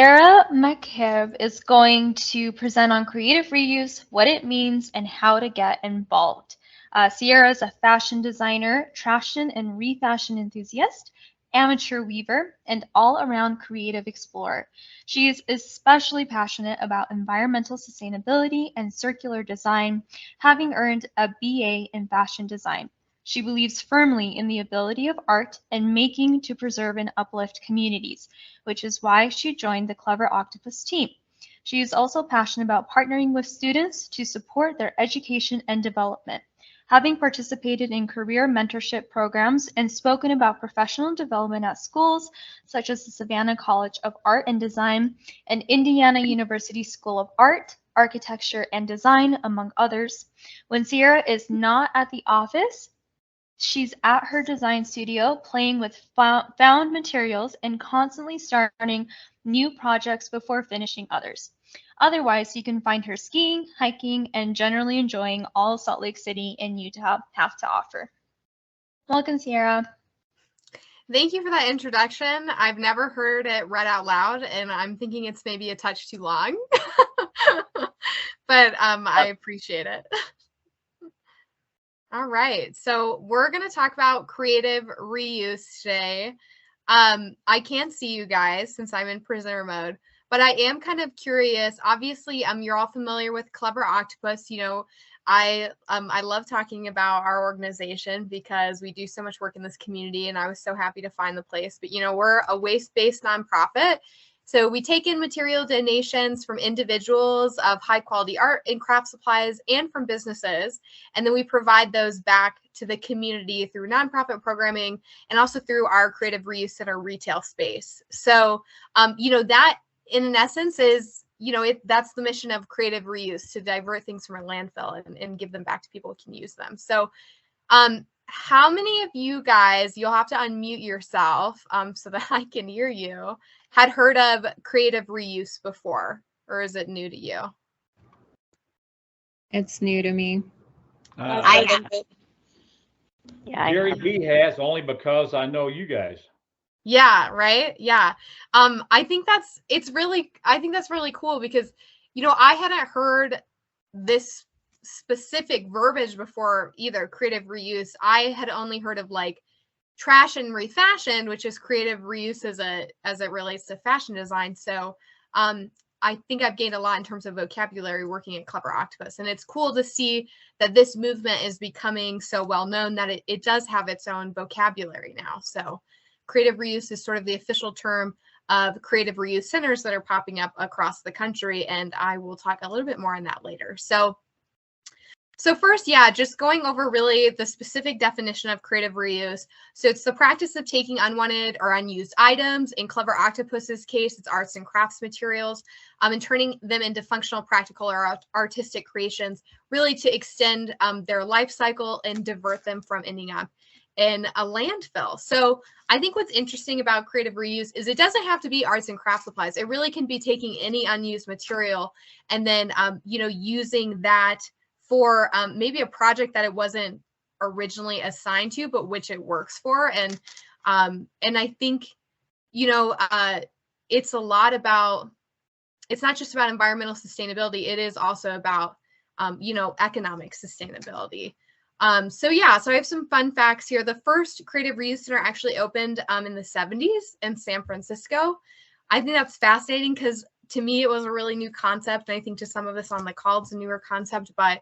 Sierra Mack-Erb is going to present on creative reuse, what it means, and how to get involved. Sierra is a fashion designer, fashion and refashion enthusiast, amateur weaver, and all-around creative explorer. She is especially passionate about environmental sustainability and circular design, having earned a BA in fashion design. She believes firmly in the ability of art and making to preserve and uplift communities, which is why she joined the Clever Octopus team. She is also passionate about partnering with students to support their education and development. Having participated in career mentorship programs and spoken about professional development at schools such as the Savannah College of Art and Design and Indiana University School of Art, Architecture, and Design, among others. When Sierra is not at the office, she's at her design studio playing with found materials and constantly starting new projects before finishing others. Otherwise, you can find her skiing, hiking, and generally enjoying all Salt Lake City and Utah have to offer. Welcome, Sierra. Thank you for that introduction. I've never heard it read out loud, and I'm thinking it's maybe a touch too long, but I appreciate it. All right, so we're going to talk about creative reuse today. I can't see you guys since I'm in prisoner mode, but I am kind of curious. Obviously, you're all familiar with Clever Octopus. You know, I love talking about our organization because we do so much work in this community, and I was so happy to find the place. But, you know, we're a waste-based nonprofit. So we take in material donations from individuals of high quality art and craft supplies and from businesses. And then we provide those back to the community through nonprofit programming and also through our creative reuse center retail space. So, you know, that in essence is, you know, that's the mission of creative reuse, to divert things from a landfill and give them back to people who can use them. So, how many of you guys, you'll have to unmute yourself so that I can hear you, had heard of creative reuse before, or is it new to you? It's new to me. I have. Yeah, Jerry B has, only because I know you guys. Yeah, right. Yeah. I think that's really cool because, you know, I hadn't heard this specific verbiage before either, creative reuse. I had only heard of like trash and refashion, which is creative reuse as it relates to fashion design. So I think I've gained a lot in terms of vocabulary working at Clever Octopus. And it's cool to see that this movement is becoming so well known that it does have its own vocabulary now. So creative reuse is sort of the official term of creative reuse centers that are popping up across the country. And I will talk a little bit more on that later. So first, yeah, just going over really the specific definition of creative reuse. So it's the practice of taking unwanted or unused items. In Clever Octopus's case, it's arts and crafts materials, and turning them into functional, practical, or artistic creations, really to extend their life cycle and divert them from ending up in a landfill. So I think what's interesting about creative reuse is it doesn't have to be arts and craft supplies. It really can be taking any unused material and then, you know, using that for maybe a project that it wasn't originally assigned to, but which it works for. And I think, you know, it's a lot about, it's not just about environmental sustainability. It is also about, you know, economic sustainability. So yeah, so I have some fun facts here. The first creative reuse center actually opened in the 70s in San Francisco. I think that's fascinating because to me, it was a really new concept. And I think to some of us on the call, it's a newer concept, but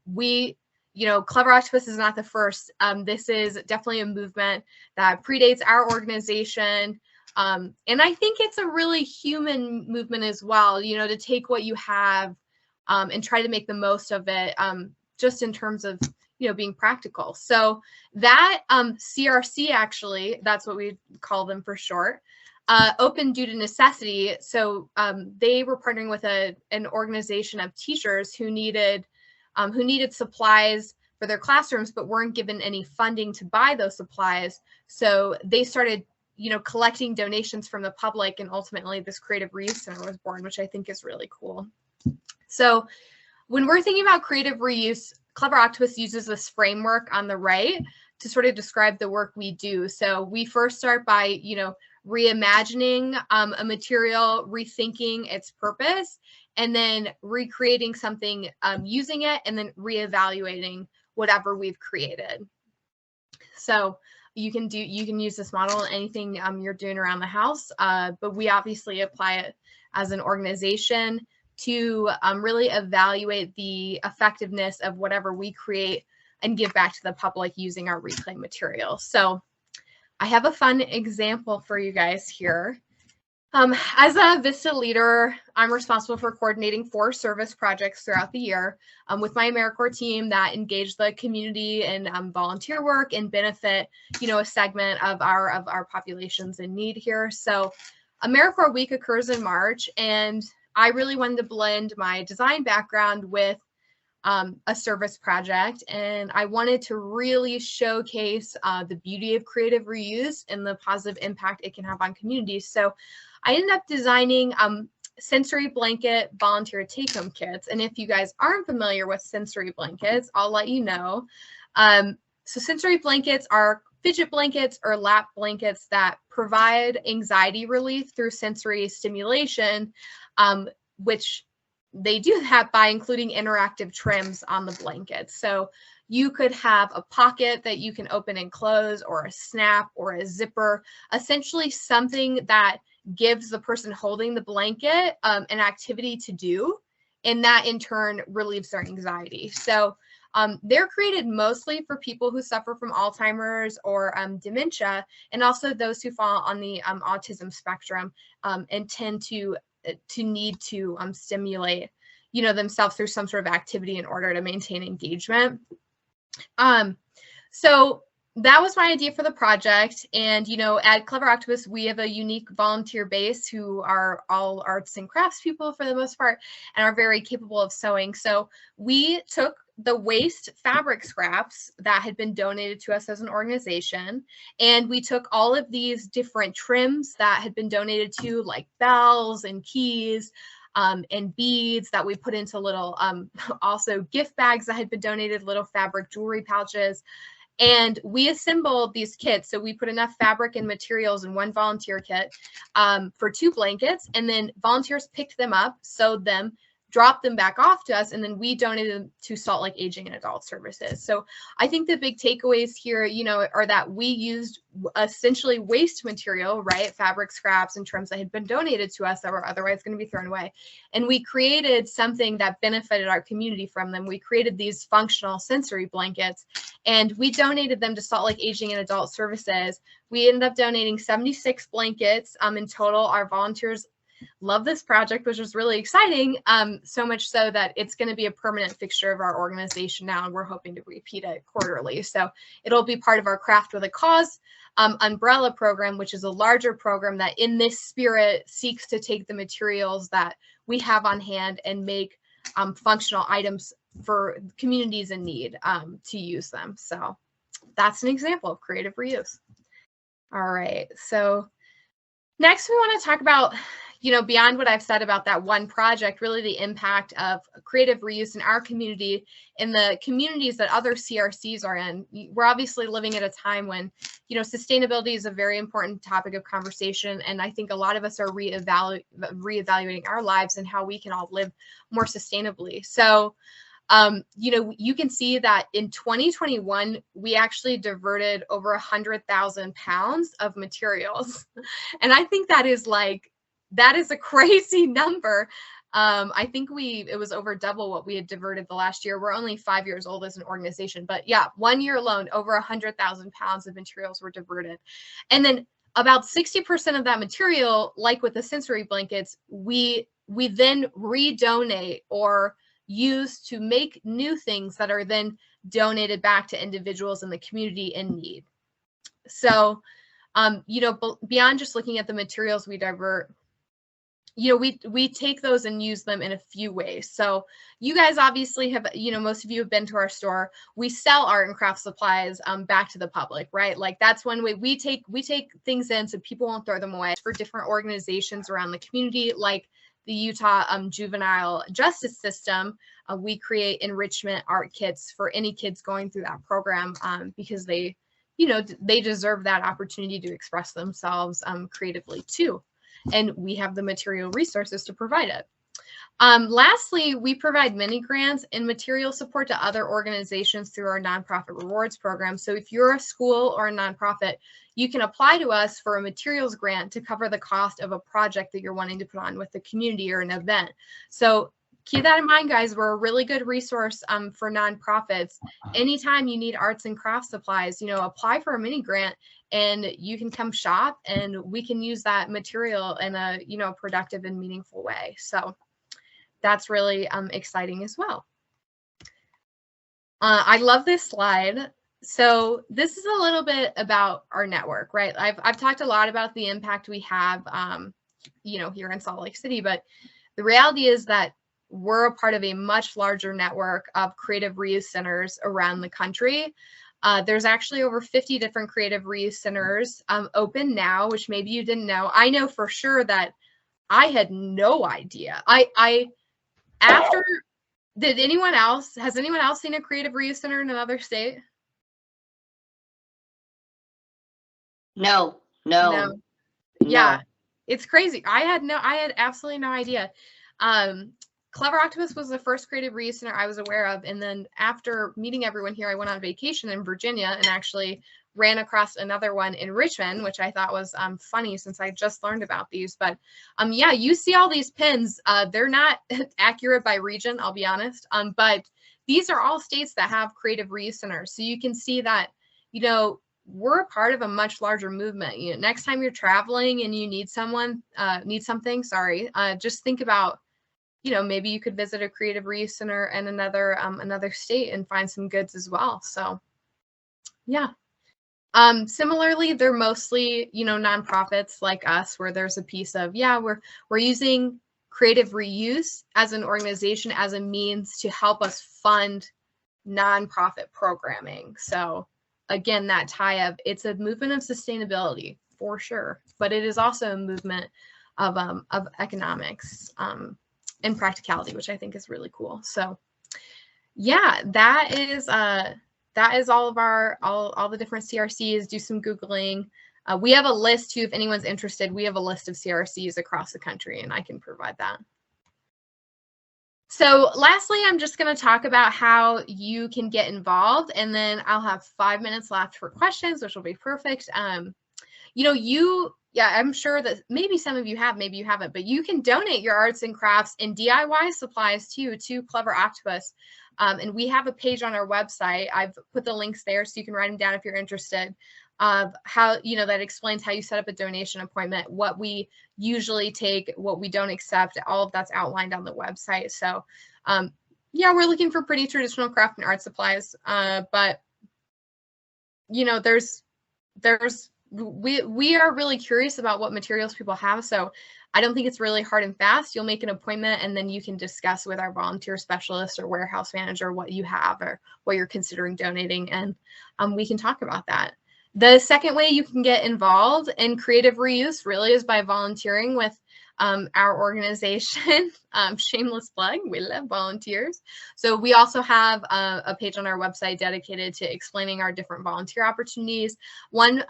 we, you know, Clever Octopus is not the first. This is definitely a movement that predates our organization. And I think it's a really human movement as well, you know, to take what you have and try to make the most of it, just in terms of, you know, being practical. So that CRC, actually, that's what we call them for short, open due to necessity. So they were partnering with an organization of teachers who needed supplies for their classrooms, but weren't given any funding to buy those supplies. So they started, you know, collecting donations from the public, and ultimately this creative reuse center was born, which I think is really cool. So when we're thinking about creative reuse, Clever Octopus uses this framework on the right to sort of describe the work we do. So we first start by, you know, reimagining a material, rethinking its purpose, and then recreating something using it, and then reevaluating whatever we've created. So you can use this model in anything you're doing around the house, but we obviously apply it as an organization to really evaluate the effectiveness of whatever we create and give back to the public using our reclaimed material. So I have a fun example for you guys here. As a Vista leader, I'm responsible for coordinating 4 service projects throughout the year with my AmeriCorps team that engage the community in volunteer work and benefit, a segment of our populations in need here. So AmeriCorps Week occurs in March, and I really wanted to blend my design background with a service project, and I wanted to really showcase the beauty of creative reuse and the positive impact it can have on communities. So I ended up designing sensory blanket volunteer take-home kits. And if you guys aren't familiar with sensory blankets, I'll let you know. So sensory blankets are fidget blankets or lap blankets that provide anxiety relief through sensory stimulation, which they do that by including interactive trims on the blanket. So you could have a pocket that you can open and close, or a snap, or a zipper, essentially something that gives the person holding the blanket an activity to do, and that in turn relieves their anxiety. So they're created mostly for people who suffer from Alzheimer's or dementia, and also those who fall on the autism spectrum and tend to need to stimulate, themselves through some sort of activity in order to maintain engagement. So that was my idea for the project. And, at Clever Octopus, we have a unique volunteer base who are all arts and crafts people for the most part and are very capable of sewing. So we took the waste fabric scraps that had been donated to us as an organization, and we took all of these different trims that had been donated to, like bells and keys and beads that we put into little also gift bags that had been donated, little fabric jewelry pouches. And we assembled these kits. So we put enough fabric and materials in one volunteer kit for 2 blankets, and then volunteers picked them up, sewed them, dropped them back off to us, and then we donated them to Salt Lake Aging and Adult Services. So I think the big takeaways here, are that we used essentially waste material, right? Fabric scraps and trims that had been donated to us that were otherwise going to be thrown away. And we created something that benefited our community from them. We created these functional sensory blankets, and we donated them to Salt Lake Aging and Adult Services. We ended up donating 76 blankets in total. Our volunteers love this project, which is really exciting, so much so that it's going to be a permanent fixture of our organization now, and we're hoping to repeat it quarterly. So it'll be part of our Craft with a Cause umbrella program, which is a larger program that in this spirit seeks to take the materials that we have on hand and make functional items for communities in need to use them. So that's an example of creative reuse. All right, so next we want to talk about, beyond what I've said about that one project, really the impact of creative reuse in our community and the communities that other CRCs are in. We're obviously living at a time when, sustainability is a very important topic of conversation. And I think a lot of us are reevaluating our lives and how we can all live more sustainably. So, you can see that in 2021, we actually diverted over 100,000 pounds of materials. And I think that is a crazy number. I think it was over double what we had diverted the last year. We're only 5 years old as an organization, but yeah, 1 year alone, over 100,000 pounds of materials were diverted. And then about 60% of that material, like with the sensory blankets, we then redonate or use to make new things that are then donated back to individuals in the community in need. So, beyond just looking at the materials we divert, we take those and use them in a few ways. So you guys obviously have, most of you have been to our store. We sell art and craft supplies back to the public, right? Like that's one way we take things in so people won't throw them away. For different organizations around the community, like the Utah Juvenile Justice System, we create enrichment art kits for any kids going through that program because they you know, they deserve that opportunity to express themselves creatively too. And we have the material resources to provide it. Lastly, we provide mini grants and material support to other organizations through our nonprofit rewards program. So if you're a school or a nonprofit, you can apply to us for a materials grant to cover the cost of a project that you're wanting to put on with the community or an event. So keep that in mind, guys. We're a really good resource for nonprofits. Anytime you need arts and crafts supplies, you know, apply for a mini grant and you can come shop and we can use that material in a, you know, productive and meaningful way. So that's really exciting as well. I love this slide. So this is a little bit about our network, right? I've talked a lot about the impact we have, you know, here in Salt Lake City, but the reality is that we're a part of a much larger network of creative reuse centers around the country. There's actually over 50 different creative reuse centers open now, which maybe you didn't know. I know for sure that I had no idea. Has anyone else seen a creative reuse center in another state? No. Yeah, it's crazy. I had absolutely no idea. Clever Octopus was the first creative reuse center I was aware of. And then after meeting everyone here, I went on vacation in Virginia and actually ran across another one in Richmond, which I thought was funny since I just learned about these. But yeah, you see all these pins. They're not accurate by region, I'll be honest. But these are all states that have creative reuse centers. So you can see that, you know, we're a part of a much larger movement. You know, next time you're traveling and you need something, just think about, you know, maybe you could visit a creative reuse center in another state and find some goods as well. So yeah. Similarly, they're mostly, you know, nonprofits like us, where there's a piece of, yeah, we're using creative reuse as an organization as a means to help us fund nonprofit programming. So again, that tie of, it's a movement of sustainability for sure, but it is also a movement of economics and practicality, which I think is really cool. So yeah, that is all of all the different CRCs. Do some Googling. We have a list too, if anyone's interested. We have a list of CRCs across the country, and I can provide that. So lastly, I'm just going to talk about how you can get involved, and then I'll have 5 minutes left for questions, which will be perfect. You know, I'm sure that maybe some of you have, maybe you haven't, but you can donate your arts and crafts and DIY supplies too to Clever Octopus. And we have a page on our website. I've put the links there so you can write them down if you're interested. How, you know, that explains how you set up a donation appointment, what we usually take, what we don't accept. All of that's outlined on the website. So yeah, we're looking for pretty traditional craft and art supplies. But you know, we are really curious about what materials people have. So I don't think it's really hard and fast. You'll make an appointment and then you can discuss with our volunteer specialist or warehouse manager what you have or what you're considering donating. And we can talk about that. The second way you can get involved in creative reuse really is by volunteering with our organization. Shameless plug, we love volunteers. So we also have a page on our website dedicated to explaining our different volunteer opportunities. One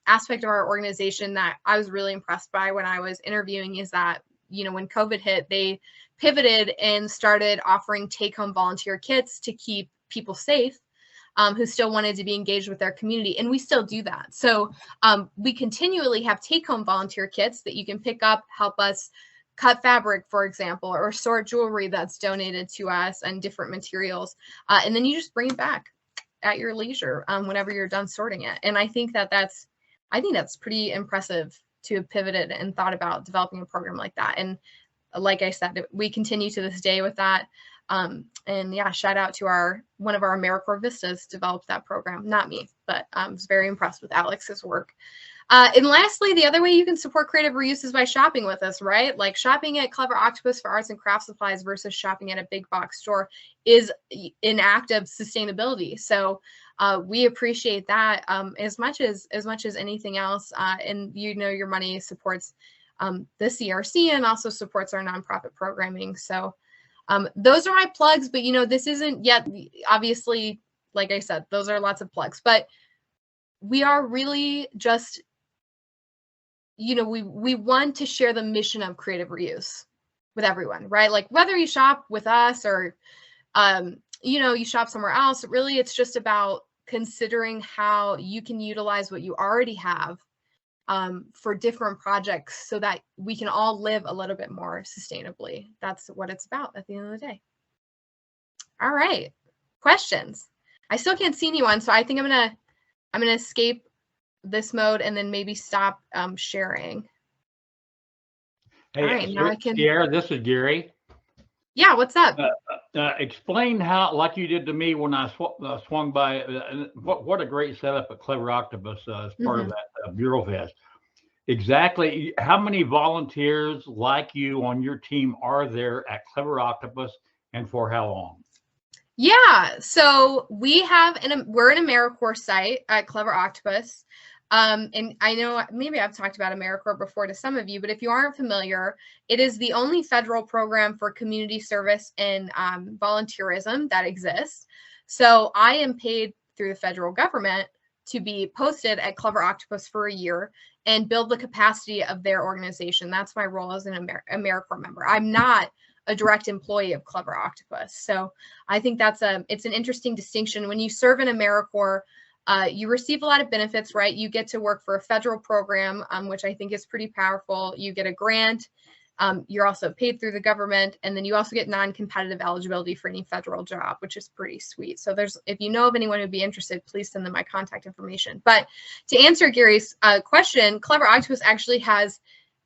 aspect of our organization that I was really impressed by when I was interviewing is that, you know, when COVID hit, they pivoted and started offering take-home volunteer kits to keep people safe. Who still wanted to be engaged with their community. And we still do that. So we continually have take-home volunteer kits that you can pick up, help us cut fabric, for example, or sort jewelry that's donated to us and different materials. And then you just bring it back at your leisure whenever you're done sorting it. And I think that's pretty impressive to have pivoted and thought about developing a program like that. And like I said, we continue to this day with that. And yeah, shout out to one of our AmeriCorps Vistas developed that program, not me, but I was very impressed with Alex's work. And lastly, the other way you can support creative reuse is by shopping with us, right? Like shopping at Clever Octopus for arts and craft supplies versus shopping at a big box store is an act of sustainability. So we appreciate that as much as anything else. And you know, your money supports the CRC and also supports our nonprofit programming. So those are my plugs, but you know, this isn't yet, obviously, like I said, those are lots of plugs, but we are really just, you know, we want to share the mission of creative reuse with everyone, right? Like whether you shop with us or, you know, you shop somewhere else, really it's just about considering how you can utilize what you already have for different projects so that we can all live a little bit more sustainably. That's what it's about at the end of the day. All right, questions. I still can't see anyone, so I think I'm gonna escape this mode and then maybe stop sharing. Hey, all right, now I can. Sierra, this is Gary. Yeah, what's up? Explain how, like you did to me when I swung by. What a great setup at Clever Octopus as part of that Bureau Fest. Exactly how many volunteers like you on your team are there at Clever Octopus, and for how long? Yeah, so we have we're an AmeriCorps site at Clever Octopus. And I know maybe I've talked about AmeriCorps before to some of you, but if you aren't familiar, it is the only federal program for community service and volunteerism that exists. So I am paid through the federal government to be posted at Clever Octopus for a year and build the capacity of their organization. That's my role as an AmeriCorps member. I'm not a direct employee of Clever Octopus. So I think it's an interesting distinction. When you serve in AmeriCorps, you receive a lot of benefits, right? You get to work for a federal program, which I think is pretty powerful. You get a grant. You're also paid through the government. And then you also get non-competitive eligibility for any federal job, which is pretty sweet. So if you know of anyone who'd be interested, please send them my contact information. But to answer Gary's question, Clever Octopus actually has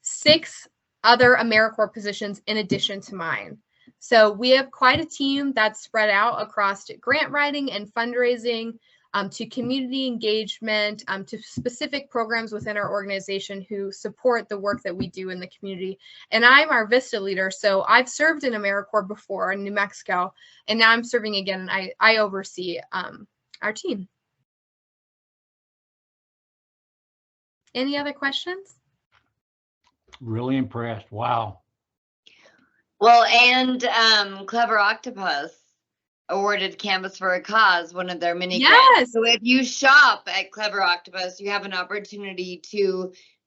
6 other AmeriCorps positions in addition to mine. So we have quite a team that's spread out across grant writing and fundraising, to community engagement, to specific programs within our organization who support the work that we do in the community. And I'm our VISTA leader. So I've served in AmeriCorps before in New Mexico, and now I'm serving again, and I oversee our team. Any other questions? Really impressed. Wow. Well, and Clever Octopus awarded Canvas for a Cause one of their mini grants. So if you shop at Clever Octopus, you have an opportunity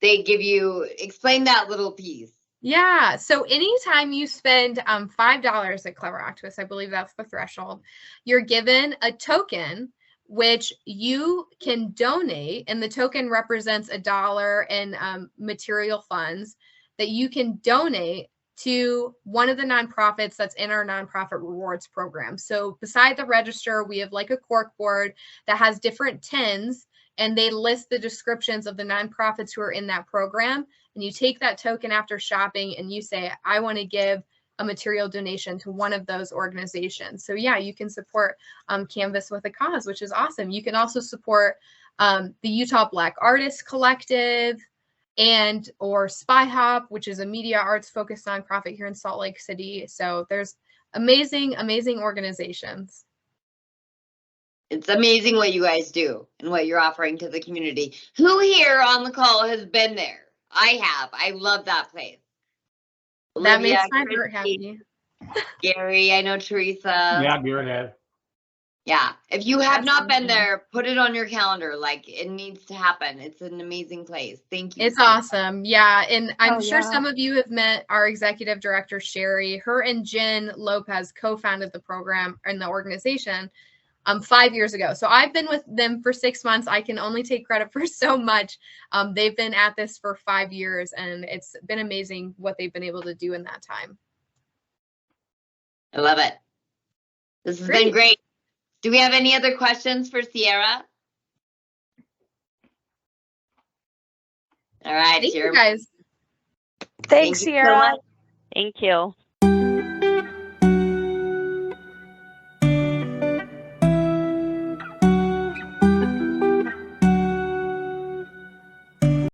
they give you, explain that little piece. Yeah, so anytime you spend $5 at Clever Octopus, I believe that's the threshold, you're given a token which you can donate, and the token represents $1 in material funds that you can donate to one of the nonprofits that's in our nonprofit rewards program. So beside the register, we have like a cork board that has different tins, and they list the descriptions of the nonprofits who are in that program. And you take that token after shopping and you say, I want to give a material donation to one of those organizations. So yeah, you can support Canvas with a Cause, which is awesome. You can also support the Utah Black Artists Collective, or Spy Hop, which is a media arts focused nonprofit here in Salt Lake City. So there's amazing, amazing organizations. It's amazing what you guys do and what you're offering to the community. Who here on the call has been there? I have. I love that place. That Olivia, makes my heart happy. Gary, I know Teresa. Yeah, Gary has. Yeah, if you have That's not been amazing. there, put it on your calendar. Like, it needs to happen. It's an amazing place. Thank you. It's awesome. Yeah. And I'm sure yeah. some of you have met our executive director, Sherry. Her and Jen Lopez co-founded the program and the organization 5 years ago. So I've been with them for 6 months. I can only take credit for so much. They've been at this for 5 years, and it's been amazing what they've been able to do in that time. I love it. This has been great. Do we have any other questions for Sierra? All right. Thank you guys. Thanks, Thank you so Sierra. much. Thank you.